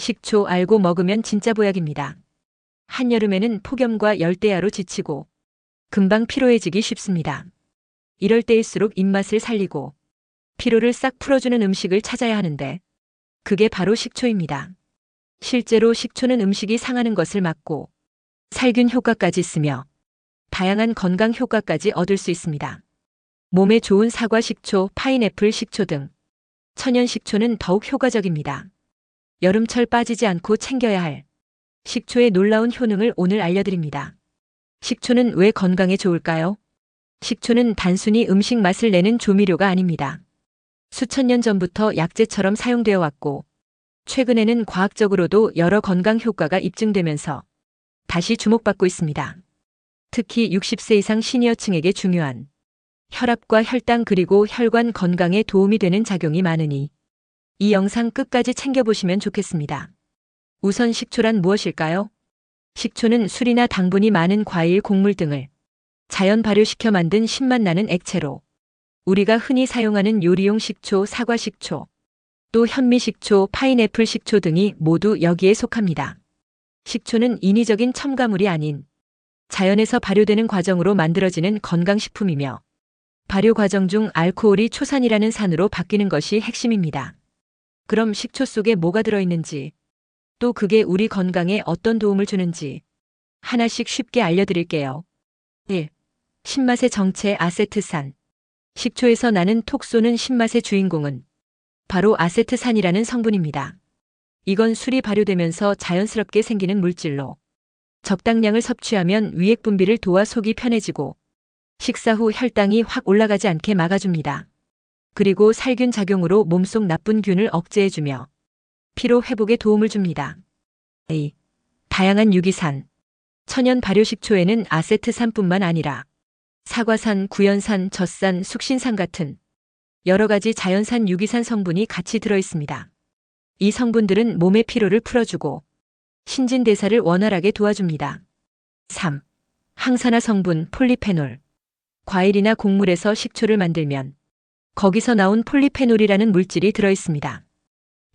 식초 알고 먹으면 진짜 보약입니다. 한여름에는 폭염과 열대야로 지치고 금방 피로해지기 쉽습니다. 이럴 때일수록 입맛을 살리고 피로를 싹 풀어주는 음식을 찾아야 하는데 그게 바로 식초입니다. 실제로 식초는 음식이 상하는 것을 막고 살균 효과까지 있으며 다양한 건강 효과까지 얻을 수 있습니다. 몸에 좋은 사과 식초, 파인애플 식초 등 천연 식초는 더욱 효과적입니다. 여름철 빠지지 않고 챙겨야 할 식초의 놀라운 효능을 오늘 알려드립니다. 식초는 왜 건강에 좋을까요? 식초는 단순히 음식 맛을 내는 조미료가 아닙니다. 수천 년 전부터 약재처럼 사용되어 왔고 최근에는 과학적으로도 여러 건강 효과가 입증되면서 다시 주목받고 있습니다. 특히 60세 이상 시니어층에게 중요한 혈압과 혈당 그리고 혈관 건강에 도움이 되는 작용이 많으니 이 영상 끝까지 챙겨보시면 좋겠습니다. 우선 식초란 무엇일까요? 식초는 술이나 당분이 많은 과일, 곡물 등을 자연 발효시켜 만든 신맛 나는 액체로 우리가 흔히 사용하는 요리용 식초, 사과 식초, 또 현미 식초, 파인애플 식초 등이 모두 여기에 속합니다. 식초는 인위적인 첨가물이 아닌 자연에서 발효되는 과정으로 만들어지는 건강식품이며 발효 과정 중 알코올이 초산이라는 산으로 바뀌는 것이 핵심입니다. 그럼 식초 속에 뭐가 들어있는지, 또 그게 우리 건강에 어떤 도움을 주는지 하나씩 쉽게 알려드릴게요. 1. 신맛의 정체 아세트산. 식초에서 나는 톡 쏘는 신맛의 주인공은 바로 아세트산이라는 성분입니다. 이건 술이 발효되면서 자연스럽게 생기는 물질로 적당량을 섭취하면 위액 분비를 도와 속이 편해지고 식사 후 혈당이 확 올라가지 않게 막아줍니다. 그리고 살균 작용으로 몸속 나쁜 균을 억제해주며 피로 회복에 도움을 줍니다. 2. 다양한 유기산. 천연 발효식초에는 아세트산뿐만 아니라 사과산, 구연산, 젖산, 숙신산 같은 여러 가지 자연산 유기산 성분이 같이 들어있습니다. 이 성분들은 몸의 피로를 풀어주고 신진대사를 원활하게 도와줍니다. 3. 항산화 성분 폴리페놀. 과일이나 곡물에서 식초를 만들면 거기서 나온 폴리페놀이라는 물질이 들어있습니다.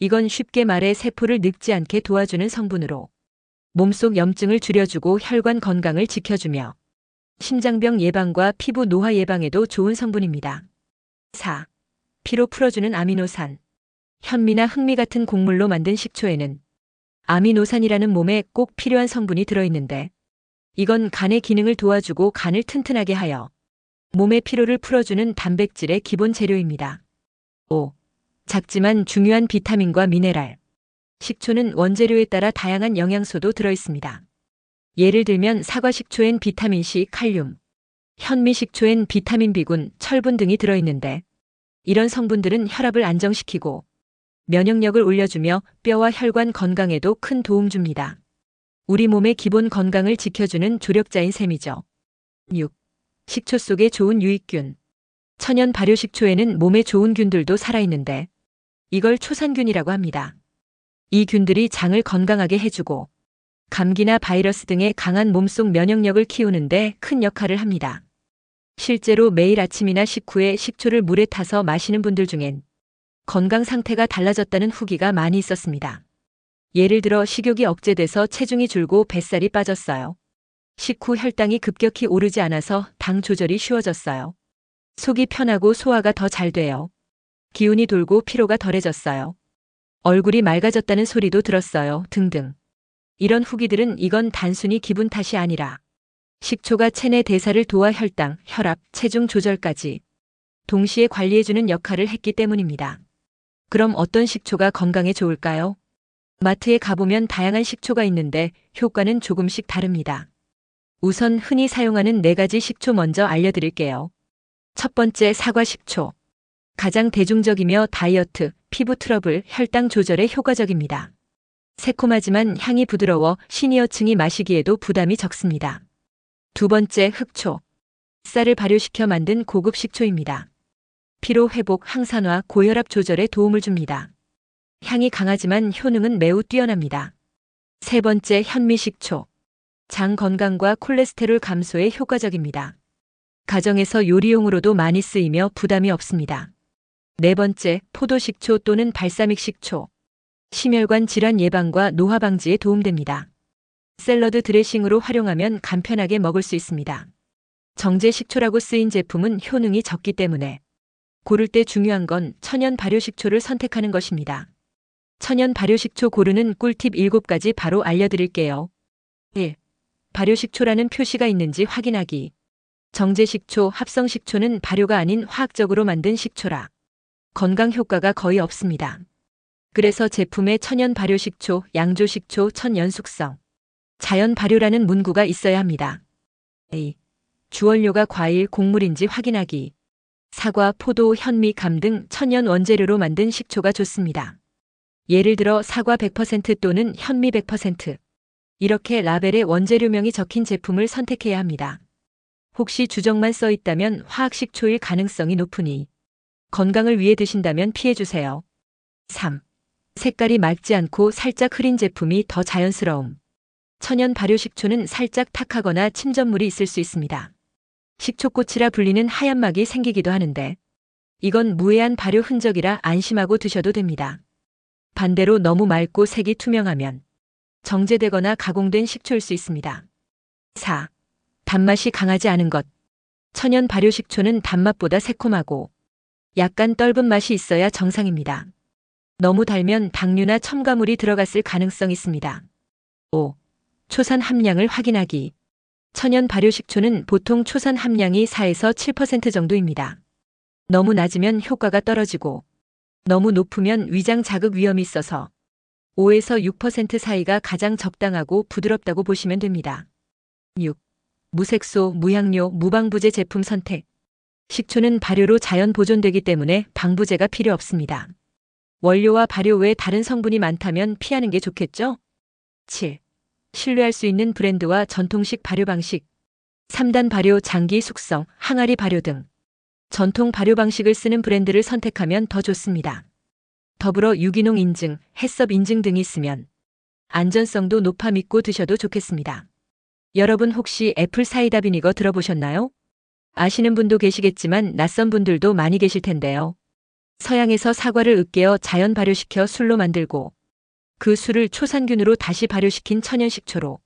이건 쉽게 말해 세포를 늙지 않게 도와주는 성분으로 몸속 염증을 줄여주고 혈관 건강을 지켜주며 심장병 예방과 피부 노화 예방에도 좋은 성분입니다. 4. 피로 풀어주는 아미노산. 현미나 흑미 같은 곡물로 만든 식초에는 아미노산이라는 몸에 꼭 필요한 성분이 들어있는데 이건 간의 기능을 도와주고 간을 튼튼하게 하여 몸의 피로를 풀어주는 단백질의 기본 재료입니다. 5. 작지만 중요한 비타민과 미네랄. 식초는 원재료에 따라 다양한 영양소도 들어있습니다. 예를 들면 사과 식초엔 비타민 C, 칼륨, 현미 식초엔 비타민 B군, 철분 등이 들어있는데 이런 성분들은 혈압을 안정시키고 면역력을 올려주며 뼈와 혈관 건강에도 큰 도움 줍니다. 우리 몸의 기본 건강을 지켜주는 조력자인 셈이죠. 6. 식초 속에 좋은 유익균. 천연 발효식초에는 몸에 좋은 균들도 살아있는데 이걸 초산균이라고 합니다. 이 균들이 장을 건강하게 해주고 감기나 바이러스 등의 강한 몸속 면역력을 키우는데 큰 역할을 합니다. 실제로 매일 아침이나 식후에 식초를 물에 타서 마시는 분들 중엔 건강 상태가 달라졌다는 후기가 많이 있었습니다. 예를 들어 식욕이 억제돼서 체중이 줄고 뱃살이 빠졌어요. 식후 혈당이 급격히 오르지 않아서 당 조절이 쉬워졌어요. 속이 편하고 소화가 더 잘 돼요. 기운이 돌고 피로가 덜해졌어요. 얼굴이 맑아졌다는 소리도 들었어요. 등등. 이런 후기들은 이건 단순히 기분 탓이 아니라 식초가 체내 대사를 도와 혈당, 혈압, 체중 조절까지 동시에 관리해주는 역할을 했기 때문입니다. 그럼 어떤 식초가 건강에 좋을까요? 마트에 가보면 다양한 식초가 있는데 효과는 조금씩 다릅니다. 우선 흔히 사용하는 4가지 식초 먼저 알려드릴게요. 첫 번째 사과 식초. 가장 대중적이며 다이어트, 피부 트러블, 혈당 조절에 효과적입니다. 새콤하지만 향이 부드러워 시니어층이 마시기에도 부담이 적습니다. 두 번째 흑초. 쌀을 발효시켜 만든 고급 식초입니다. 피로 회복, 항산화, 고혈압 조절에 도움을 줍니다. 향이 강하지만 효능은 매우 뛰어납니다. 세 번째 현미 식초. 장 건강과 콜레스테롤 감소에 효과적입니다. 가정에서 요리용으로도 많이 쓰이며 부담이 없습니다. 네 번째 포도 식초 또는 발사믹 식초. 심혈관 질환 예방과 노화 방지에 도움됩니다. 샐러드 드레싱으로 활용하면 간편하게 먹을 수 있습니다. 정제 식초라고 쓰인 제품은 효능이 적기 때문에 고를 때 중요한 건 천연 발효식초를 선택하는 것입니다. 천연 발효식초 고르는 꿀팁 7가지 바로 알려드릴게요. 1. 발효식초라는 표시가 있는지 확인하기. 정제식초, 합성식초는 발효가 아닌 화학적으로 만든 식초라 건강 효과가 거의 없습니다. 그래서 제품에 천연 발효식초, 양조식초, 천연숙성, 자연 발효라는 문구가 있어야 합니다. A. 주원료가 과일, 곡물인지 확인하기. 사과, 포도, 현미, 감 등 천연 원재료로 만든 식초가 좋습니다. 예를 들어 사과 100% 또는 현미 100%. 이렇게 라벨에 원재료명이 적힌 제품을 선택해야 합니다. 혹시 주정만 써 있다면 화학식초일 가능성이 높으니 건강을 위해 드신다면 피해주세요. 3. 색깔이 맑지 않고 살짝 흐린 제품이 더 자연스러움. 천연 발효식초는 살짝 탁하거나 침전물이 있을 수 있습니다. 식초꽃이라 불리는 하얀 막이 생기기도 하는데 이건 무해한 발효 흔적이라 안심하고 드셔도 됩니다. 반대로 너무 맑고 색이 투명하면 정제되거나 가공된 식초일 수 있습니다. 4. 단맛이 강하지 않은 것. 천연 발효식초는 단맛보다 새콤하고 약간 떫은 맛이 있어야 정상입니다. 너무 달면 당류나 첨가물이 들어갔을 가능성이 있습니다. 5. 초산 함량을 확인하기. 천연 발효식초는 보통 초산 함량이 4에서 7% 정도입니다. 너무 낮으면 효과가 떨어지고 너무 높으면 위장 자극 위험이 있어서 5에서 6% 사이가 가장 적당하고 부드럽다고 보시면 됩니다. 6. 무색소, 무향료, 무방부제 제품 선택. 식초는 발효로 자연 보존되기 때문에 방부제가 필요 없습니다. 원료와 발효 외에 다른 성분이 많다면 피하는 게 좋겠죠? 7. 신뢰할 수 있는 브랜드와 전통식 발효 방식. 3단 발효, 장기 숙성, 항아리 발효 등 전통 발효 방식을 쓰는 브랜드를 선택하면 더 좋습니다. 더불어 유기농 인증, 해썹 인증 등이 있으면 안전성도 높아 믿고 드셔도 좋겠습니다. 여러분 혹시 애플 사이다 비니거 들어보셨나요? 아시는 분도 계시겠지만 낯선 분들도 많이 계실 텐데요. 서양에서 사과를 으깨어 자연 발효시켜 술로 만들고 그 술을 초산균으로 다시 발효시킨 천연식초로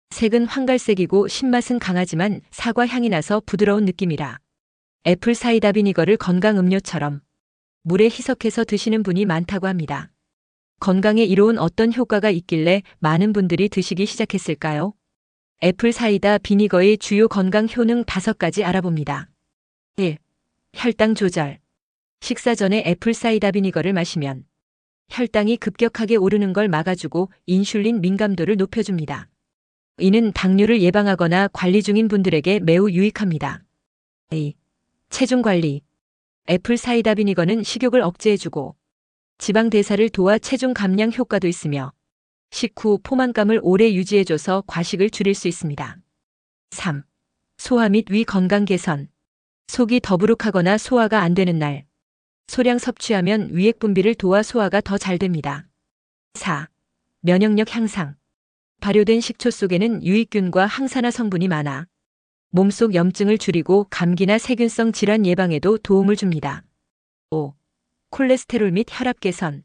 색은 황갈색이고 신맛은 강하지만 사과 향이 나서 부드러운 느낌이라 애플 사이다 비니거를 건강 음료처럼 물에 희석해서 드시는 분이 많다고 합니다. 건강에 이로운 어떤 효과가 있길래 많은 분들이 드시기 시작했을까요? 애플 사이다 비니거의 주요 건강 효능 5가지 알아봅니다. 1. 혈당 조절. 식사 전에 애플 사이다 비니거를 마시면 혈당이 급격하게 오르는 걸 막아주고 인슐린 민감도를 높여줍니다. 이는 당뇨를 예방하거나 관리 중인 분들에게 매우 유익합니다. 2. 체중 관리. 애플 사이다 비니거는 식욕을 억제해주고 지방 대사를 도와 체중 감량 효과도 있으며 식후 포만감을 오래 유지해줘서 과식을 줄일 수 있습니다. 3. 소화 및 위 건강 개선. 속이 더부룩하거나 소화가 안 되는 날 소량 섭취하면 위액 분비를 도와 소화가 더 잘 됩니다. 4. 면역력 향상. 발효된 식초 속에는 유익균과 항산화 성분이 많아 몸속 염증을 줄이고 감기나 세균성 질환 예방에도 도움을 줍니다. 5. 콜레스테롤 및 혈압 개선.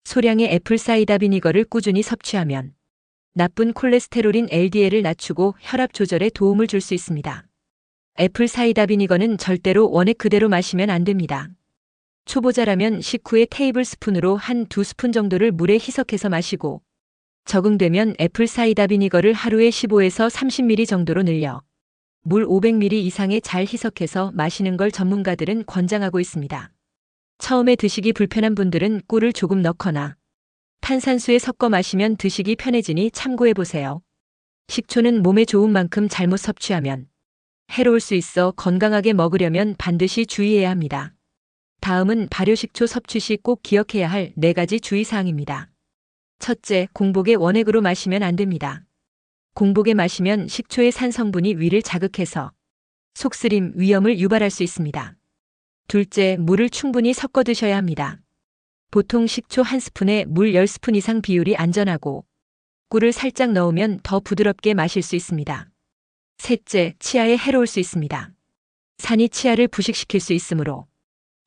소량의 애플 사이다 비니거를 꾸준히 섭취하면 나쁜 콜레스테롤인 LDL을 낮추고 혈압 조절에 도움을 줄 수 있습니다. 애플 사이다 비니거는 절대로 원액 그대로 마시면 안 됩니다. 초보자라면 식후에 테이블 스푼으로 한 2스푼 정도를 물에 희석해서 마시고 적응되면 애플 사이다 비니거를 하루에 15에서 30ml 정도로 늘려 물 500ml 이상에 잘 희석해서 마시는 걸 전문가들은 권장하고 있습니다. 처음에 드시기 불편한 분들은 꿀을 조금 넣거나 탄산수에 섞어 마시면 드시기 편해지니 참고해보세요. 식초는 몸에 좋은 만큼 잘못 섭취하면 해로울 수 있어 건강하게 먹으려면 반드시 주의해야 합니다. 다음은 발효식초 섭취 시 꼭 기억해야 할 4가지 주의사항입니다. 첫째, 공복에 원액으로 마시면 안 됩니다. 공복에 마시면 식초의 산 성분이 위를 자극해서 속쓰림, 위염을 유발할 수 있습니다. 둘째, 물을 충분히 섞어 드셔야 합니다. 보통 식초 1스푼에 물 10스푼 이상 비율이 안전하고 꿀을 살짝 넣으면 더 부드럽게 마실 수 있습니다. 셋째, 치아에 해로울 수 있습니다. 산이 치아를 부식시킬 수 있으므로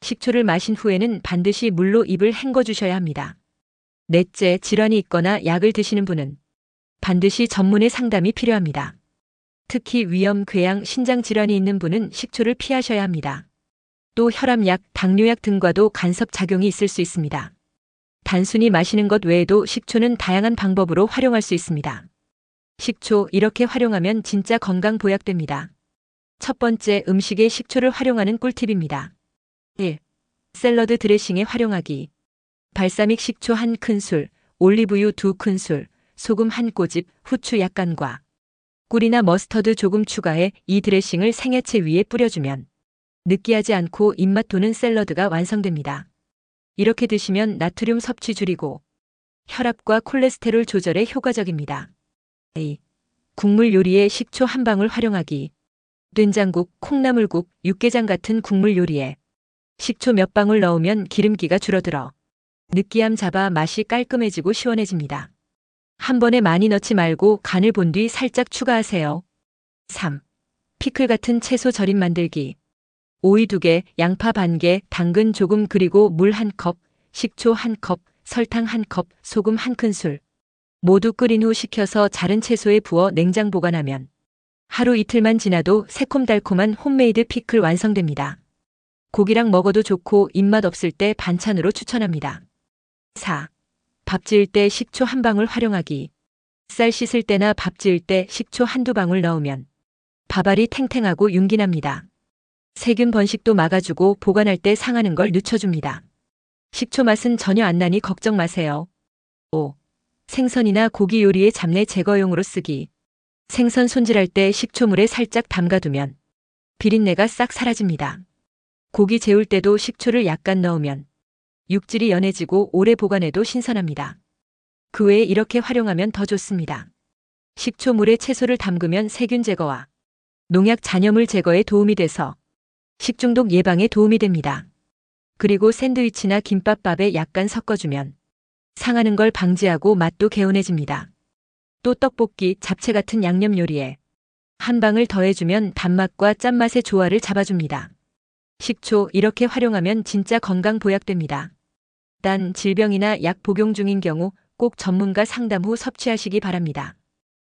식초를 마신 후에는 반드시 물로 입을 헹궈 주셔야 합니다. 넷째, 질환이 있거나 약을 드시는 분은 반드시 전문의 상담이 필요합니다. 특히 위염, 궤양, 신장 질환이 있는 분은 식초를 피하셔야 합니다. 또 혈압약, 당뇨약 등과도 간섭 작용이 있을 수 있습니다. 단순히 마시는 것 외에도 식초는 다양한 방법으로 활용할 수 있습니다. 식초, 이렇게 활용하면 진짜 건강 보약됩니다. 첫 번째, 음식에 식초를 활용하는 꿀팁입니다. 1. 샐러드 드레싱에 활용하기. 발사믹 식초 1큰술, 올리브유 2큰술, 소금 1꼬집, 후추 약간과 꿀이나 머스터드 조금 추가해 이 드레싱을 생야채 위에 뿌려주면 느끼하지 않고 입맛 도는 샐러드가 완성됩니다. 이렇게 드시면 나트륨 섭취 줄이고 혈압과 콜레스테롤 조절에 효과적입니다. A. 국물 요리에 식초 한 방울 활용하기. 된장국, 콩나물국, 육개장 같은 국물 요리에 식초 몇 방울 넣으면 기름기가 줄어들어 느끼함 잡아 맛이 깔끔해지고 시원해집니다. 한 번에 많이 넣지 말고 간을 본 뒤 살짝 추가하세요. 3. 피클 같은 채소 절임 만들기. 오이 2개, 양파 반 개, 당근 조금 그리고 물 1컵, 식초 1컵, 설탕 1컵, 소금 1큰술. 모두 끓인 후 식혀서 자른 채소에 부어 냉장 보관하면 하루 이틀만 지나도 새콤달콤한 홈메이드 피클 완성됩니다. 고기랑 먹어도 좋고 입맛 없을 때 반찬으로 추천합니다. 4. 밥 지을 때 식초 한 방울 활용하기. 쌀 씻을 때나 밥 지을 때 식초 한두 방울 넣으면 밥알이 탱탱하고 윤기납니다. 세균 번식도 막아주고 보관할 때 상하는 걸 늦춰줍니다. 식초 맛은 전혀 안 나니 걱정 마세요. 5. 생선이나 고기 요리의 잡내 제거용으로 쓰기. 생선 손질할 때 식초물에 살짝 담가두면 비린내가 싹 사라집니다. 고기 재울 때도 식초를 약간 넣으면 육질이 연해지고 오래 보관해도 신선합니다. 그 외에 이렇게 활용하면 더 좋습니다. 식초물에 채소를 담그면 세균 제거와 농약 잔여물 제거에 도움이 돼서 식중독 예방에 도움이 됩니다. 그리고 샌드위치나 김밥밥에 약간 섞어주면 상하는 걸 방지하고 맛도 개운해집니다. 또 떡볶이, 잡채 같은 양념 요리에 한 방울 더해주면 단맛과 짠맛의 조화를 잡아줍니다. 식초, 이렇게 활용하면 진짜 건강 보약됩니다. 단 질병이나 약 복용 중인 경우 꼭 전문가 상담 후 섭취하시기 바랍니다.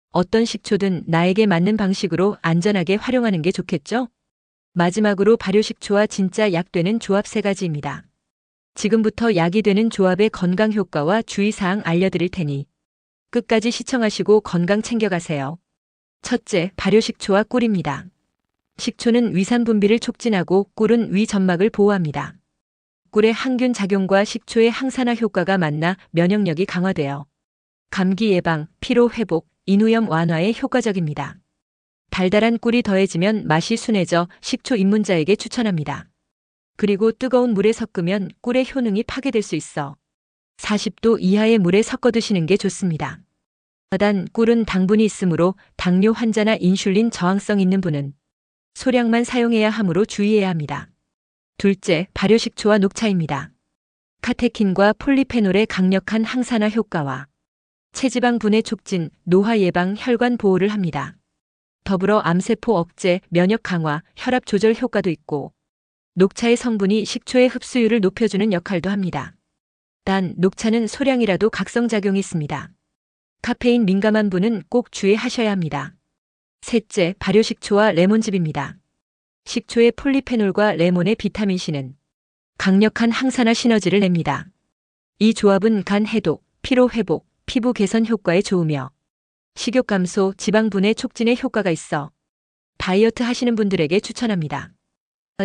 어떤 식초든 나에게 맞는 방식으로 안전하게 활용하는 게 좋겠죠? 마지막으로 발효식초와 진짜 약 되는 조합 3가지입니다. 지금부터 약이 되는 조합의 건강 효과와 주의사항 알려드릴 테니 끝까지 시청하시고 건강 챙겨가세요. 첫째, 발효식초와 꿀입니다. 식초는 위산 분비를 촉진하고 꿀은 위 점막을 보호합니다. 꿀의 항균 작용과 식초의 항산화 효과가 만나 면역력이 강화되어 감기 예방, 피로 회복, 인후염 완화에 효과적입니다. 달달한 꿀이 더해지면 맛이 순해져 식초 입문자에게 추천합니다. 그리고 뜨거운 물에 섞으면 꿀의 효능이 파괴될 수 있어 40도 이하의 물에 섞어 드시는 게 좋습니다. 단 꿀은 당분이 있으므로 당뇨 환자나 인슐린 저항성 있는 분은 소량만 사용해야 하므로 주의해야 합니다. 둘째, 발효식초와 녹차입니다. 카테킨과 폴리페놀의 강력한 항산화 효과와 체지방 분해 촉진, 노화 예방, 혈관 보호를 합니다. 더불어 암세포 억제, 면역 강화, 혈압 조절 효과도 있고 녹차의 성분이 식초의 흡수율을 높여주는 역할도 합니다. 단 녹차는 소량이라도 각성작용이 있습니다. 카페인 민감한 분은 꼭 주의하셔야 합니다. 셋째, 발효식초와 레몬즙입니다. 식초의 폴리페놀과 레몬의 비타민C는 강력한 항산화 시너지를 냅니다. 이 조합은 간 해독, 피로 회복, 피부 개선 효과에 좋으며 식욕 감소, 지방 분해 촉진에 효과가 있어 다이어트 하시는 분들에게 추천합니다.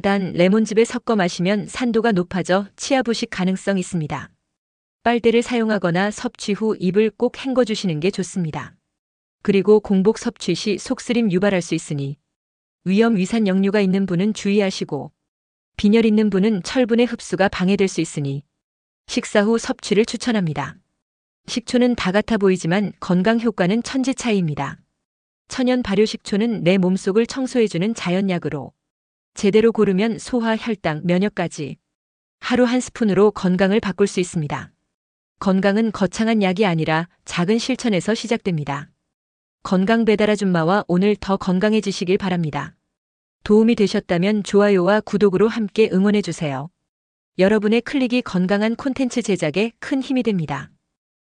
단 레몬즙에 섞어 마시면 산도가 높아져 치아 부식 가능성 있습니다. 빨대를 사용하거나 섭취 후 입을 꼭 헹궈주시는 게 좋습니다. 그리고 공복 섭취 시 속쓰림 유발할 수 있으니 위염 위산 역류가 있는 분은 주의하시고 빈혈 있는 분은 철분의 흡수가 방해될 수 있으니 식사 후 섭취를 추천합니다. 식초는 다 같아 보이지만 건강 효과는 천지 차이입니다. 천연 발효식초는 내 몸속을 청소해주는 자연약으로 제대로 고르면 소화, 혈당, 면역까지 하루 한 스푼으로 건강을 바꿀 수 있습니다. 건강은 거창한 약이 아니라 작은 실천에서 시작됩니다. 건강 배달 아줌마와 오늘 더 건강해지시길 바랍니다. 도움이 되셨다면 좋아요와 구독으로 함께 응원해주세요. 여러분의 클릭이 건강한 콘텐츠 제작에 큰 힘이 됩니다.